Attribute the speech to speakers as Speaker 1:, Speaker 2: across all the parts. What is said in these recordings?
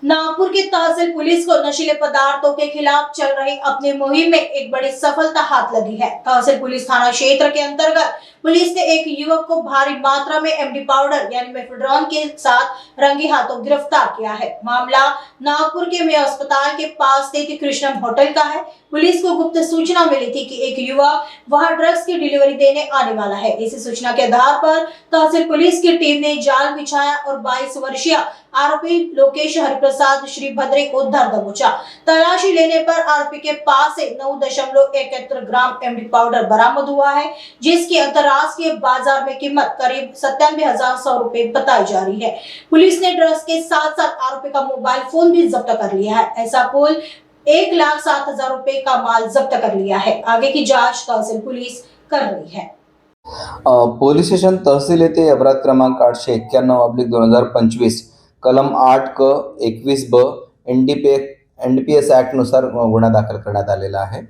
Speaker 1: नागपुर की तहसील पुलिस को नशीले पदार्थों के खिलाफ चल रही अपनी मुहिम में एक बड़ी सफलता हाथ लगी है। तहसील पुलिस थाना क्षेत्र के अंतर्गत पुलिस ने एक युवक को भारी मात्रा में एमडी पाउडर यानी मेफेड्रोन के साथ रंगे हाथों गिरफ्तार किया है। मामला नागपुर के मेयो अस्पताल के पास स्थित कृष्णम होटल का है। पुलिस को गुप्त सूचना मिली थी कि एक युवक वहां ड्रग्स की डिलीवरी देने आने वाला है। इसी सूचना के आधार पर तहसील पुलिस की टीम ने जाल बिछाया और 22 वर्षीय आरोपी लोकेश हरिप्रसाद श्रीभद्रे को धर दबोचा। तलाशी लेने पर आरोपी के पास से 9.71 ग्राम एमडी पाउडर बरामद हुआ है, जिसकी अंतरराष्ट्रीय बाजार में कीमत करीब 97,100 रुपए बताई जा रही है। पुलिस ने ड्रग्स के साथ साथ आरोपी का मोबाइल फोन भी जब्त कर लिया है। ऐसा कुल 1,07,000 रुपए का माल जब्त कर लिया है। आगे की जांच तहसील पुलिस कर रही है।
Speaker 2: पोलीस स्टेशन तहसील येथे अपराध क्रमांक 891/2025 कलम 8 क 21 ब एनडीपीएस ऍक्ट नुसार गुन्हा दाखल करण्यात आलेला आहे।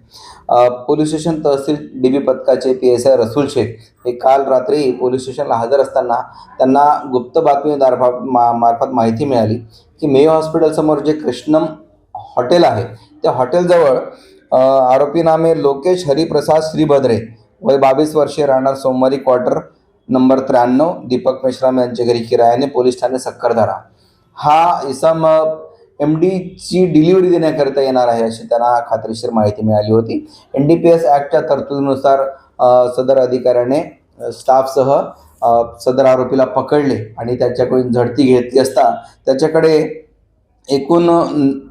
Speaker 2: पोलीस स्टेशन तहसील डीबी पथकाचे पीएसआय रसूल शेख हे काल रात्री पोलीस स्टेशनला हजर असताना त्यांना गुप्त बातमीदार मार्फत माहिती मिळाली की मेयो हॉस्पिटल समोर जे कृष्णम हॉटेल आहे त्या हॉटेलजवळ आरोपी नामे लोकेश हरिप्रसाद श्रीभद्रे वय 22 वर्षीय राहणार सोमवारी क्वार्टर नंबर 93 दीपक मेश्राम यांच्या घरी किरायाने पोलीस ठाणे सक्करदरा हा इसम एमडी ची डिलिव्हरी देण्याकरिता येणार आहे अशी त्यांना खात्रीशीर माहिती मिळाली होती। एनडीपीएस ऍक्टच्या तरतुदीनुसार सदर अधिकाऱ्याने स्टाफसह सदर आरोपीला पकडले आणि त्याच्याकडून झडती घेतली असता त्याच्याकडे एकूण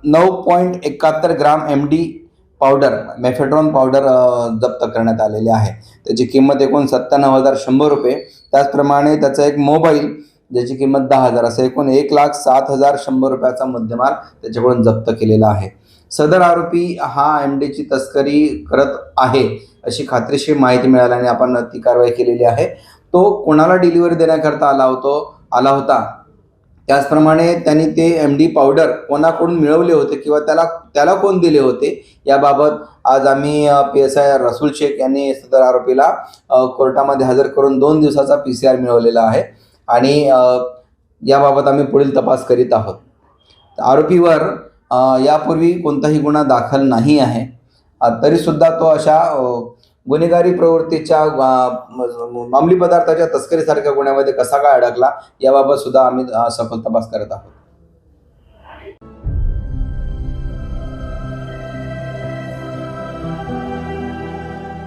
Speaker 2: 9.71 ग्राम एमडी पावडर मेफेड्रोन पावडर जप्त करण्यात आलेले आहे। त्याची किंमत एकूण 97,100 रुपये। त्याचप्रमाणे त्याचा एक मोबाईल ज्याची किंमत 10,000 असे एकूण 1,07,100 रुपयाचा मुद्देमाल त्याच्याकडून जप्त केलेला आहे। सदर आरोपी हा एमडीची तस्करी करत आहे अशी खात्रीशीर माहिती मिळाल्याने आपण ती कारवाई केलेली आहे। तो कोणाला डिलिव्हरी देण्याकरता आला होता त्याचप्रमाणे त्यांनी ते एमडी पावडर कोणाकडून मिळवले होते किंवा त्याला कोण दिले होते याबाबत आज आम्ही पीएसआय रसूल शेख यांनी सदर आरोपीला कोर्टामध्ये हजर करून 2 दिवसाचा पीसीआर मिळवलेला आहे आणि याबाबत आम्ही पुढील तपास करीत आहोत। आरोपीवर यापूर्वी कोणताही गुन्हा दाखल नाही आहे, तरी सुद्धा तो अशा गुन्हेगारी प्रवृत्तीच्या अंमली पदार्थाच्या तस्करीसारख्या गुन्ह्यामध्ये कसा काय अडकला याबाबत सुद्धा आम्ही सखोल तपास करत आहोत।